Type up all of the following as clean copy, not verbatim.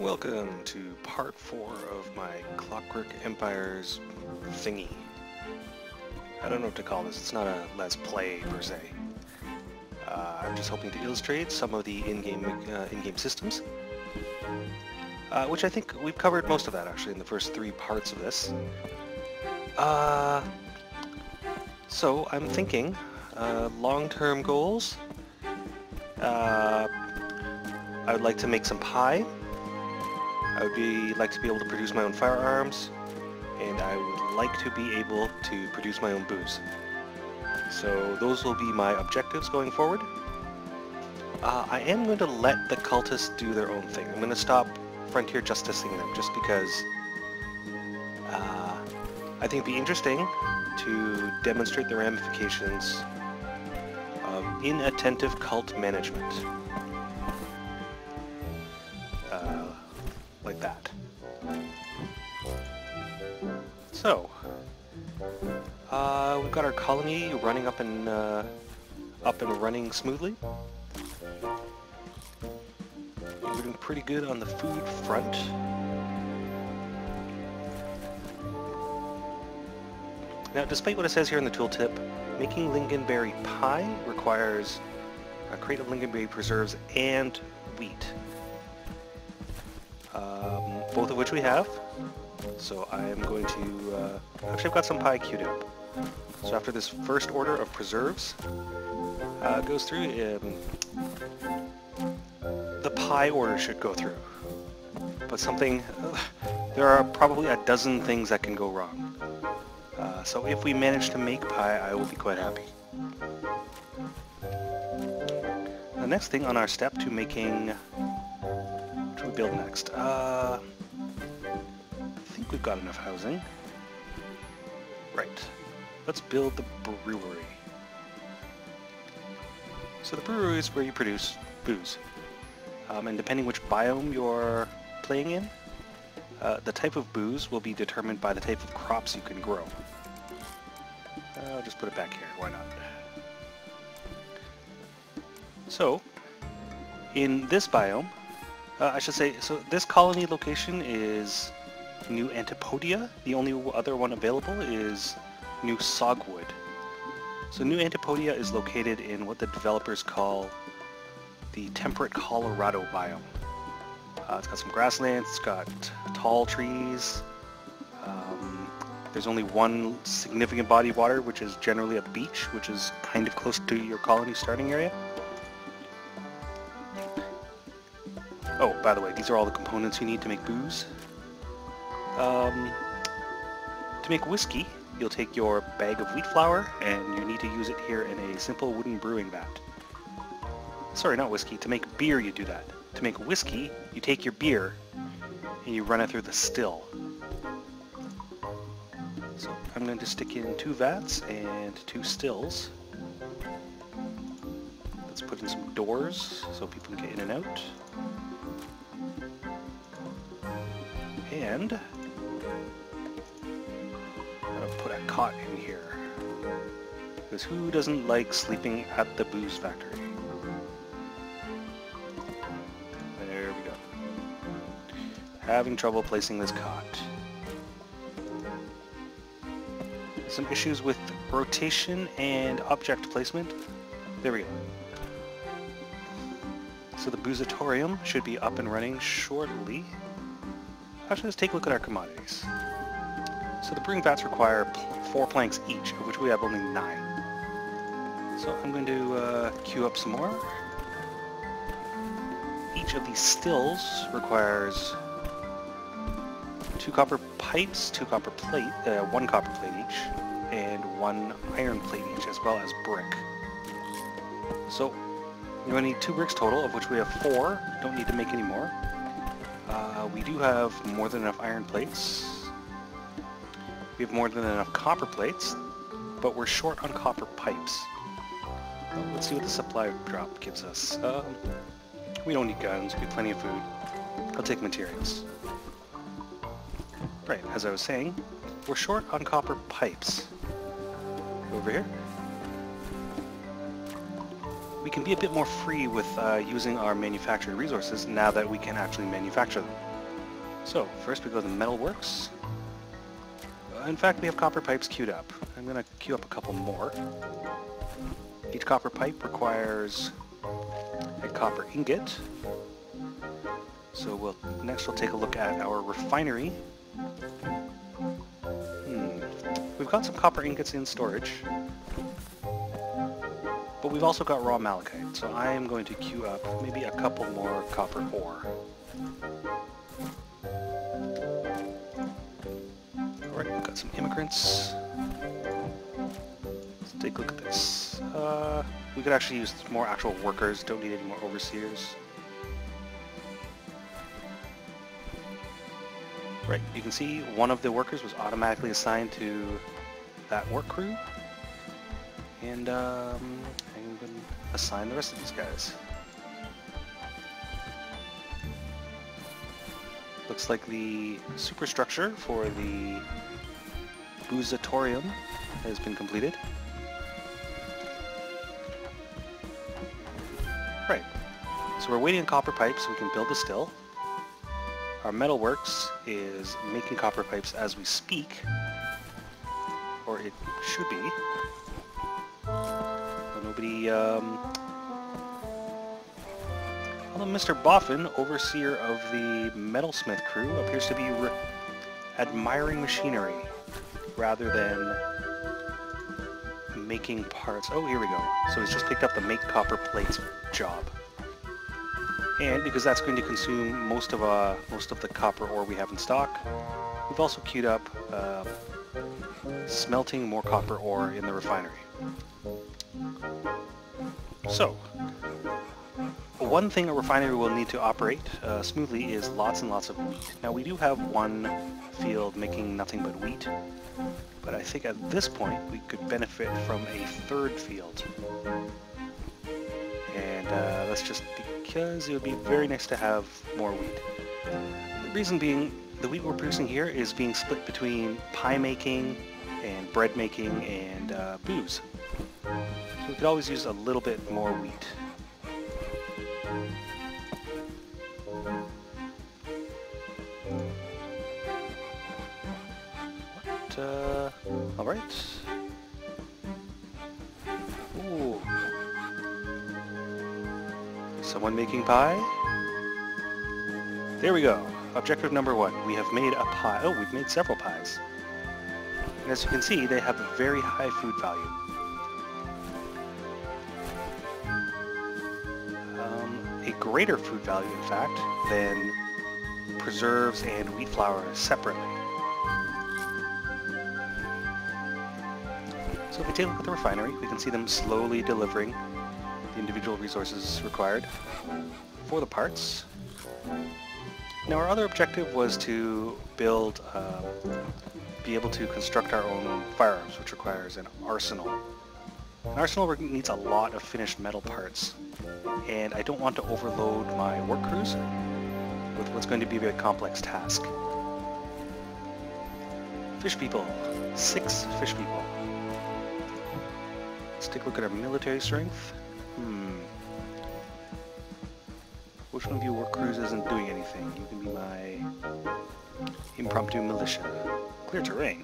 Welcome to part 4 of my Clockwork Empires thingy. I don't know what to call this, it's not a Let's Play per se. I'm just hoping to illustrate some of the in-game systems. Which I think we've covered most of that actually in the first 3 parts of this. So I'm thinking long-term goals. I would like to make some pie. I would like to be able to produce my own firearms, and I would like to be able to produce my own booze. So those will be my objectives going forward. I am going to let the cultists do their own thing. I'm going to stop frontier justicing them just because I think it'd be interesting to demonstrate the ramifications of inattentive cult management. Like that. So, we've got our colony running up and running smoothly. We're doing pretty good on the food front. Now, despite what it says here in the tooltip, making lingonberry pie requires a crate of lingonberry preserves and wheat. Both of which we have. So I am going to... actually, I've got some pie queued up. So after this first order of preserves goes through, the pie order should go through. But something... there are probably a dozen things that can go wrong. So if we manage to make pie, I will be quite happy. The next thing on our step to making... what should we build next? I think we've got enough housing. Right. Let's build the brewery. So the brewery is where you produce booze. And depending which biome you're playing in, the type of booze will be determined by the type of crops you can grow. I'll just put it back here, why not? So, in this biome, I should say, so this colony location is New Antipodia. The only other one available is New Sogwood. So New Antipodia is located in what the developers call the Temperate Colorado biome. It's got some grasslands, it's got tall trees. There's only one significant body of water, which is generally a beach, which is kind of close to your colony starting area. Oh, by the way, these are all the components you need to make booze. To make whiskey, you'll take your bag of wheat flour, and you need to use it here in a simple wooden brewing vat. Sorry, not whiskey. To make beer, you do that. To make whiskey, you take your beer, and you run it through the still. So I'm going to stick in 2 vats and 2 stills. Let's put in some doors so people can get in and out. And I'm going to put a cot in here. Because who doesn't like sleeping at the booze factory? There we go. Having trouble placing this cot. Some issues with rotation and object placement. There we go. So the boozatorium should be up and running shortly. Actually, let's take a look at our commodities. So the brewing vats require 4 planks each, of which we have only 9. So I'm going to queue up some more. Each of these stills requires 2 copper pipes, 2 copper plate, 1 copper plate each, and 1 iron plate each, as well as brick. So you're going to need 2 bricks total, of which we have 4. Don't need to make any more. We do have more than enough iron plates. We have more than enough copper plates, but we're short on copper pipes. Well, let's see what the supply drop gives us. We don't need guns, we have plenty of food. I'll take materials. Right, as I was saying, we're short on copper pipes. Over here. We can be a bit more free with using our manufactured resources now that we can actually manufacture them. So, first we go to the metalworks. In fact, we have copper pipes queued up. I'm going to queue up a couple more. Each copper pipe requires a copper ingot. So next we'll take a look at our refinery. We've got some copper ingots in storage, but we've also got raw malachite, so I am going to queue up maybe a couple more copper ore. Alright, we've got some immigrants. Let's take a look at this. We could actually use more actual workers, don't need any more overseers. Right, you can see one of the workers was automatically assigned to that work crew. And I'm going to assign the rest of these guys. Looks like the superstructure for the Boozatorium has been completed. Right, so we're waiting on copper pipes so we can build the still. Our metalworks is making copper pipes as we speak, or it should be. But nobody, although Mr. Boffin, overseer of the metalsmith crew, appears to be admiring machinery rather than making parts. Oh, here we go. So he's just picked up the make copper plates job. And because that's going to consume most of the copper ore we have in stock, we've also queued up smelting more copper ore in the refinery. So, one thing a refinery will need to operate smoothly is lots and lots of wheat. Now we do have one field making nothing but wheat, but I think at this point we could benefit from a third field. And that's just because it would be very nice to have more wheat. The reason being, the wheat we're producing here is being split between pie making and bread making and booze. So we could always use a little bit more wheat. But, alright. Ooh. Someone making pie? There we go. Objective number 1. We have made a pie. Oh, we've made several pies. And as you can see, they have a very high food value. A greater food value, in fact, than preserves and wheat flour separately. So if we take a look at the refinery, we can see them slowly delivering the individual resources required for the parts. Now our other objective was to build, be able to construct our own firearms, which requires an arsenal. An arsenal needs a lot of finished metal parts, and I don't want to overload my work crews with what's going to be a very complex task. Fish people. 6 fish people. Let's take a look at our military strength. Which one of you work crews isn't doing anything? You can be my impromptu militia. Clear terrain.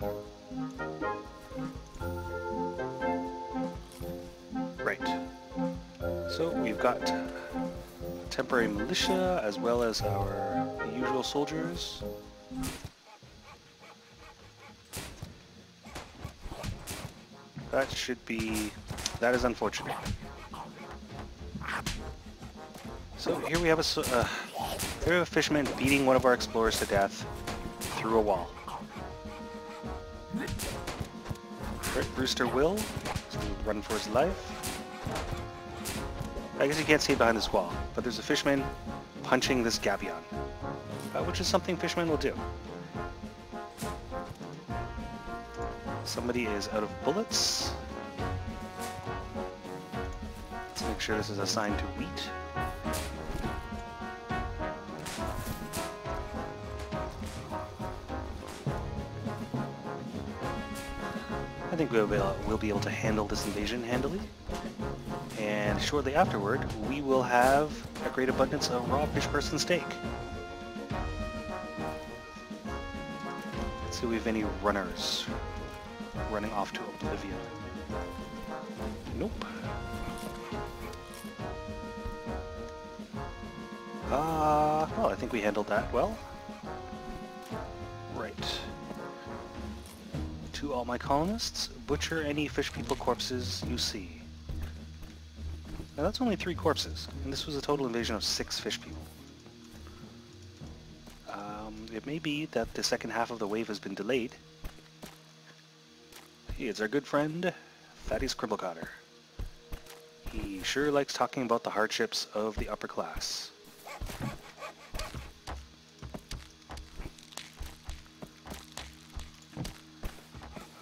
Right. So we've got temporary militia as well as our usual soldiers. That should be... that is unfortunate. So here we have a fisherman beating one of our explorers to death through a wall. Right, Brewster Will, so running for his life. I guess you can't see it behind this wall, but there's a fisherman punching this gabion, which is something fishermen will do. Somebody is out of bullets. Let's make sure this is assigned to wheat. I think we'll be able to handle this invasion handily. And shortly afterward, we will have a great abundance of raw fish person steak. See if we have any runners running off to oblivion. Nope. Well, I think we handled that well. Right. To all my colonists, butcher any fish people corpses you see. Now that's only 3 corpses, and this was a total invasion of 6 fish people. It may be that the second half of the wave has been delayed. Hey, it's our good friend, Thaddeus Crimblecotter. He sure likes talking about the hardships of the upper class.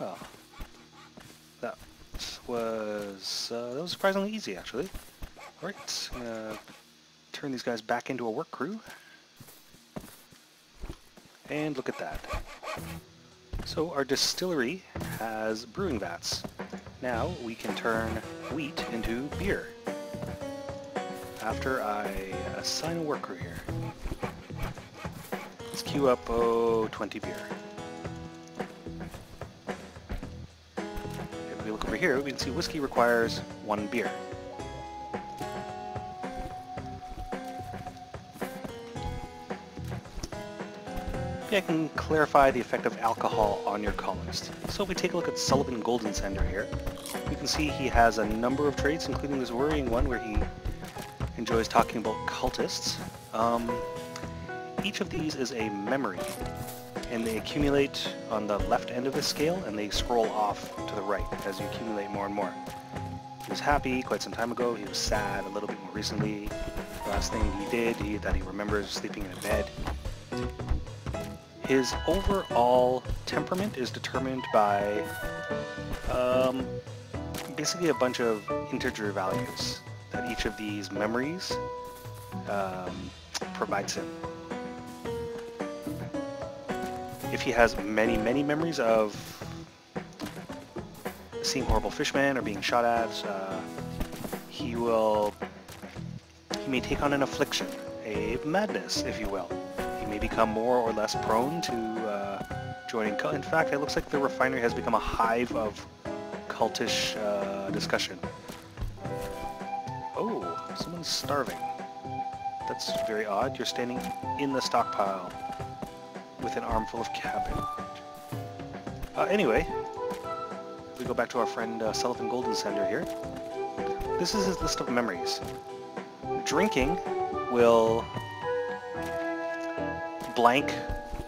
Oh, that was surprisingly easy, actually. Alright, I'm gonna turn these guys back into a work crew. And look at that. So our distillery has brewing vats. Now we can turn wheat into beer. After I assign a work crew here. Let's queue up, 20 beer. If we look over here, we can see whiskey requires 1 beer. I can clarify the effect of alcohol on your colonist. So if we take a look at Sullivan Golden Sender here, you can see he has a number of traits, including this worrying one where he enjoys talking about cultists. Each of these is a memory, and they accumulate on the left end of the scale, and they scroll off to the right as you accumulate more and more. He was happy quite some time ago, he was sad a little bit more recently. The last thing he did, that he remembers sleeping in a bed. His overall temperament is determined by basically a bunch of integer values that each of these memories provides him. If he has many, many memories of seeing horrible fishmen or being shot at, he may take on an affliction, a madness, if you will. He may become more or less prone to joining cult. In fact, it looks like the refinery has become a hive of cultish discussion. Oh, someone's starving. That's very odd. You're standing in the stockpile with an armful of cabbage. Anyway, if we go back to our friend Sullivan Golden Sender here. This is his list of memories. Drinking will blank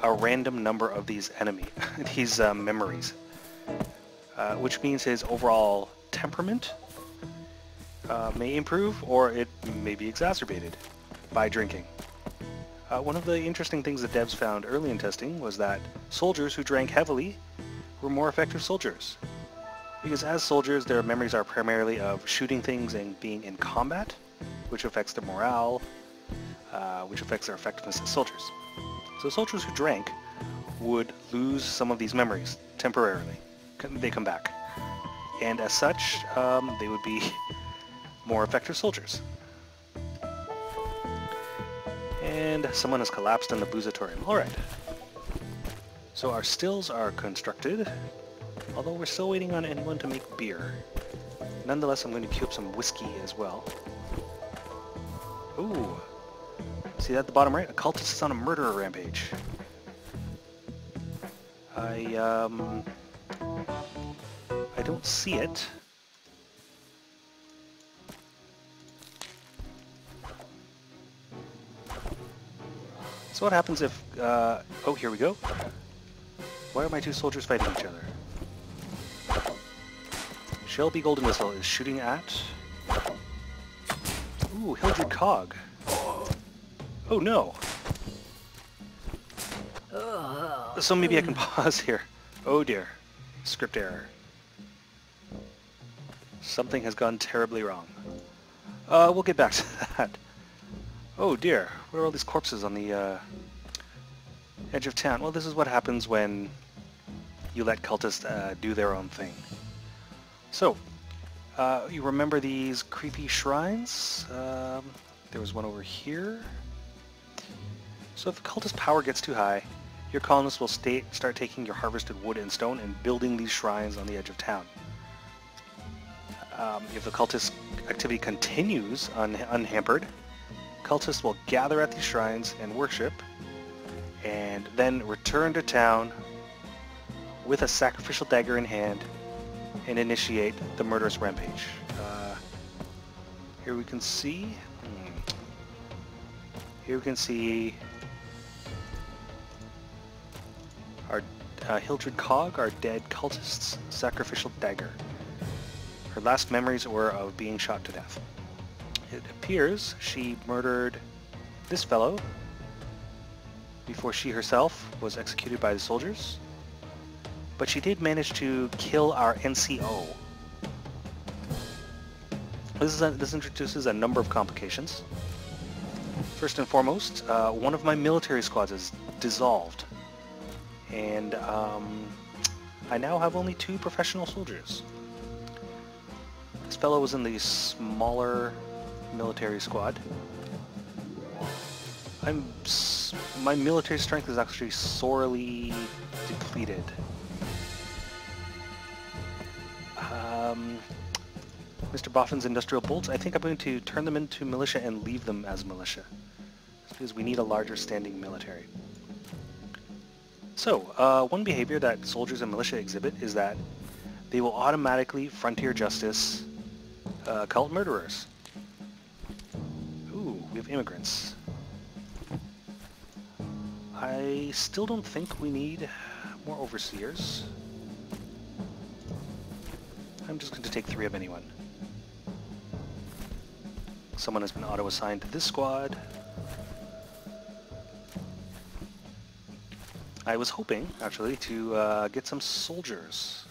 a random number of these these memories, which means his overall temperament may improve, or it may be exacerbated by drinking. One of the interesting things that devs found early in testing was that soldiers who drank heavily were more effective soldiers. Because as soldiers, their memories are primarily of shooting things and being in combat, which affects their morale, which affects their effectiveness as soldiers. So soldiers who drank would lose some of these memories temporarily. They come back. And as such, they would be more effective soldiers. And someone has collapsed in the boozatorium. Alright. So our stills are constructed, although we're still waiting on anyone to make beer. Nonetheless, I'm going to queue up some whiskey as well. Ooh. See that at the bottom right? A cultist is on a murderer rampage. I don't see it. So what happens if, oh, here we go. Why are my 2 soldiers fighting each other? Shelby Golden Whistle is shooting at... Ooh, Hildred Cog. Oh no! So maybe I can pause here. Oh dear. Script error. Something has gone terribly wrong. We'll get back to that. Oh dear, what are all these corpses on the edge of town? Well, this is what happens when you let cultists do their own thing. So, you remember these creepy shrines? There was one over here. So if the cultist power gets too high, Your colonists will start taking your harvested wood and stone and building these shrines on the edge of town. If the cultist activity continues unhampered, cultists will gather at these shrines and worship, and then return to town with a sacrificial dagger in hand and initiate the murderous rampage. Here we can see... Here we can see our Hildred Cog, our dead cultist's sacrificial dagger. Her last memories were of being shot to death. It appears she murdered this fellow before she herself was executed by the soldiers, but she did manage to kill our NCO. This introduces a number of complications. First and foremost, one of my military squads is dissolved, and I now have only 2 professional soldiers. This fellow was in the smaller military squad. My military strength is actually sorely depleted. Mr. Boffin's industrial bolts, I think I'm going to turn them into militia and leave them as militia, because we need a larger standing military. So, one behavior that soldiers and militia exhibit is that they will automatically frontier justice cult murderers. Ooh, we have immigrants. I still don't think we need more overseers. I'm just going to take 3 of anyone. Someone has been auto-assigned to this squad. I was hoping, actually, to get some soldiers.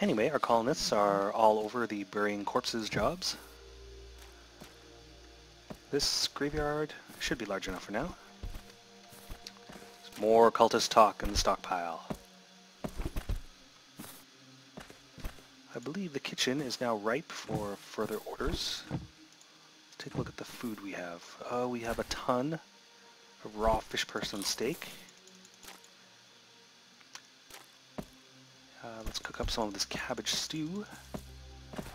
Anyway, our colonists are all over the burying corpses jobs. This graveyard should be large enough for now. There's more cultist talk in the stockpile. I believe the kitchen is now ripe for further orders. Let's take a look at the food we have. We have a ton of raw fish person steak. Let's cook up some of this cabbage stew.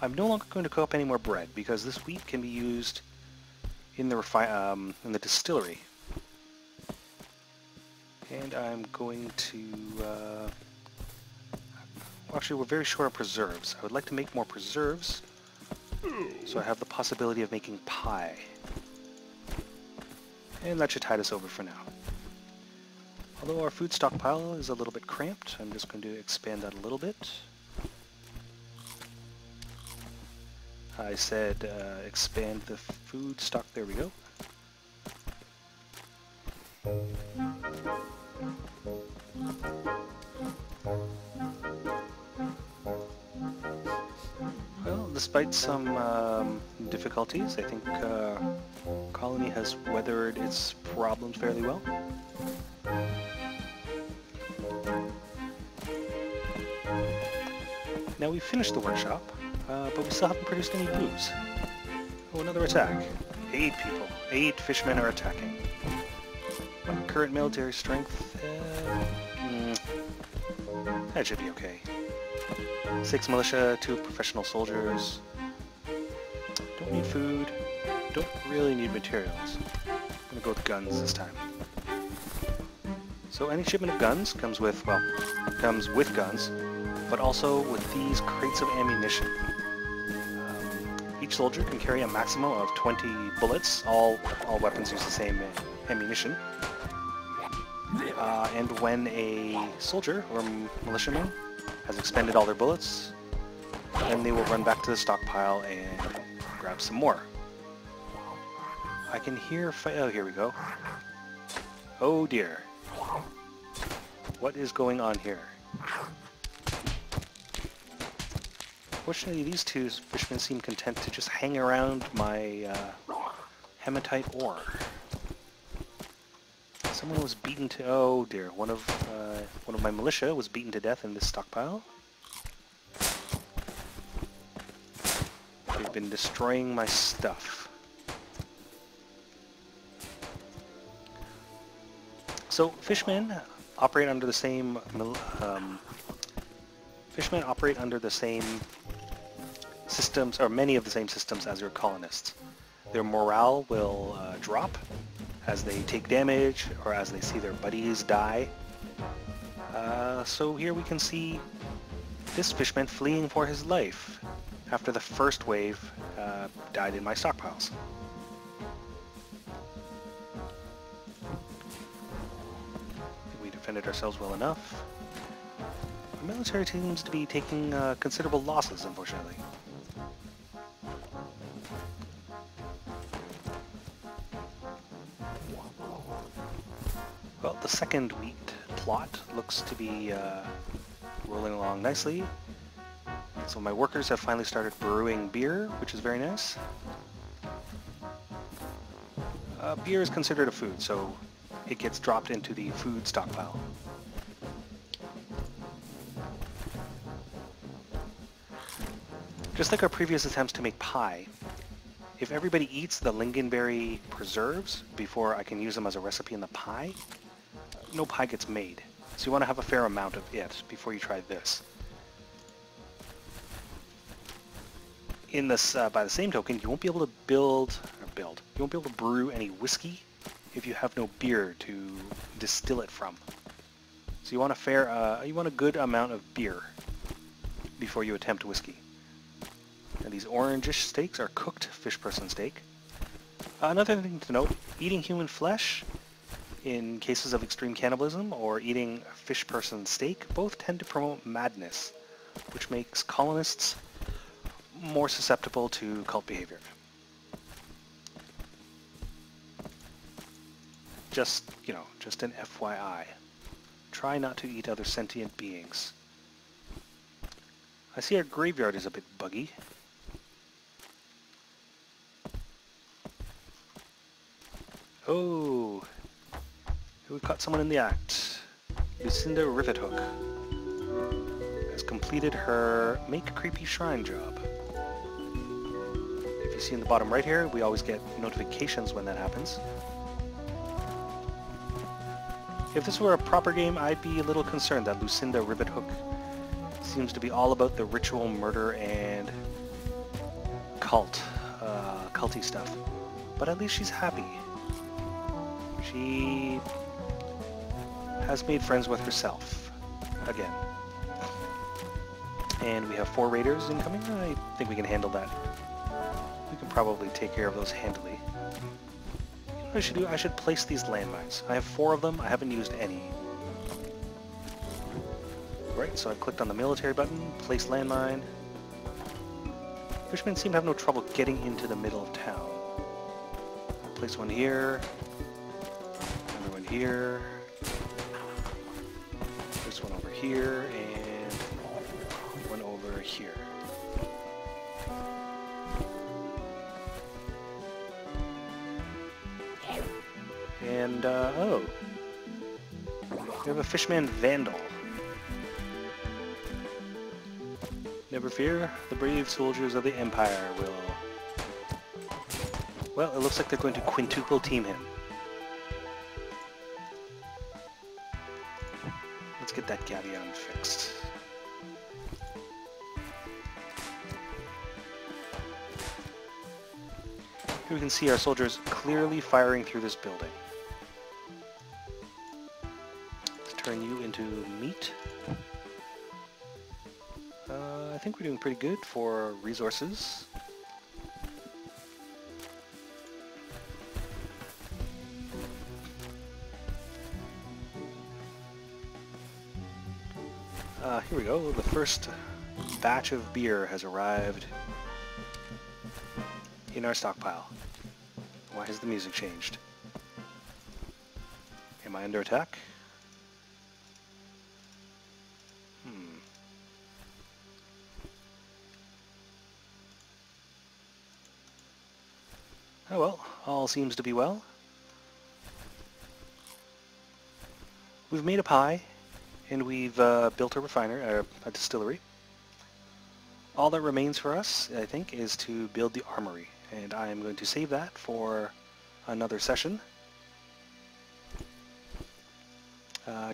I'm no longer going to cook up any more bread because this wheat can be used in the distillery. And I'm going to... actually, we're very short on preserves. I would like to make more preserves, so I have the possibility of making pie. And that should tide us over for now. Although our food stockpile is a little bit cramped, I'm just going to expand that a little bit. I said expand the food stock. There we go. Well, despite some difficulties, I think Colony has weathered its problems fairly well. Now we've finished the workshop, but we still haven't produced any brews. Oh, another attack. 8 people. 8 fishermen are attacking. My current military strength, that should be okay. 6 militia, 2 professional soldiers. Don't need food. Don't really need materials. I'm gonna go with guns this time. So any shipment of guns comes with guns, but also with these crates of ammunition. Each soldier can carry a maximum of 20 bullets. All weapons use the same ammunition. And when a soldier or militiaman has expended all their bullets, then they will run back to the stockpile and grab some more. I can hear oh, here we go. Oh dear. What is going on here? Fortunately, these 2 fishermen seem content to just hang around my hematite ore. Someone was beaten to... oh dear, one of my militia was beaten to death in this stockpile. They've been destroying my stuff. So fishmen operate under the same systems, or many of the same systems as your colonists. Their morale will drop as they take damage or as they see their buddies die. So here we can see this fishman fleeing for his life after the first wave died in my stockpiles. We defended ourselves well enough. Our military seems to be taking considerable losses, unfortunately. Well, the second wheat plot looks to be rolling along nicely. So my workers have finally started brewing beer, which is very nice. Beer is considered a food, so it gets dropped into the food stockpile. Just like our previous attempts to make pie, if everybody eats the lingonberry preserves before I can use them as a recipe in the pie, no pie gets made. So you want to have a fair amount of it before you try this. In this, by the same token, you won't be able to you won't be able to brew any whiskey if you have no beer to distill it from. So you want a good amount of beer before you attempt whiskey. And these orangish steaks are cooked fish person steak. Another thing to note, eating human flesh in cases of extreme cannibalism or eating fish person steak both tend to promote madness, which makes colonists more susceptible to cult behavior. Just an FYI. Try not to eat other sentient beings. I see our graveyard is a bit buggy. Oh, we caught someone in the act. Lucinda Rivethook has completed her Make Creepy Shrine job. If you see in the bottom right here, we always get notifications when that happens. If this were a proper game, I'd be a little concerned that Lucinda Rivethook seems to be all about the ritual murder and culty stuff. But at least she's happy. She has made friends with herself, again. And we have 4 raiders incoming. I think we can handle that. We can probably take care of those handily. You know what I should do? I should place these landmines. I have 4 of them. I haven't used any. Right, so I clicked on the military button, place landmine. Fishermen seem to have no trouble getting into the middle of town. Place one here. Another one here. Place one over here, and one over here. And, oh. We have a Fishman Vandal. Never fear, the brave soldiers of the Empire will... Well, it looks like they're going to quintuple team him. Let's get that Gavion fixed. Here we can see our soldiers clearly firing through this building. Let's turn you into meat. I think we're doing pretty good for resources. Here we go. The first batch of beer has arrived in our stockpile. Why has the music changed? Am I under attack? Oh well, all seems to be well. We've made a pie, and we've built a refiner, a distillery. All that remains for us, I think, is to build the armory, and I am going to save that for another session.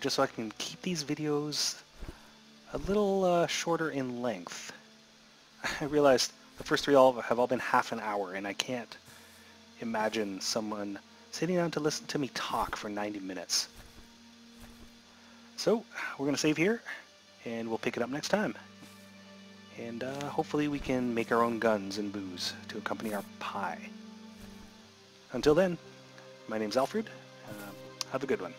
just so I can keep these videos a little shorter in length. I realized the first three have all been half an hour, and I can't imagine someone sitting down to listen to me talk for 90 minutes. So we're going to save here, and we'll pick it up next time. And hopefully we can make our own guns and booze to accompany our pie. Until then, my name's Alfred. Have a good one.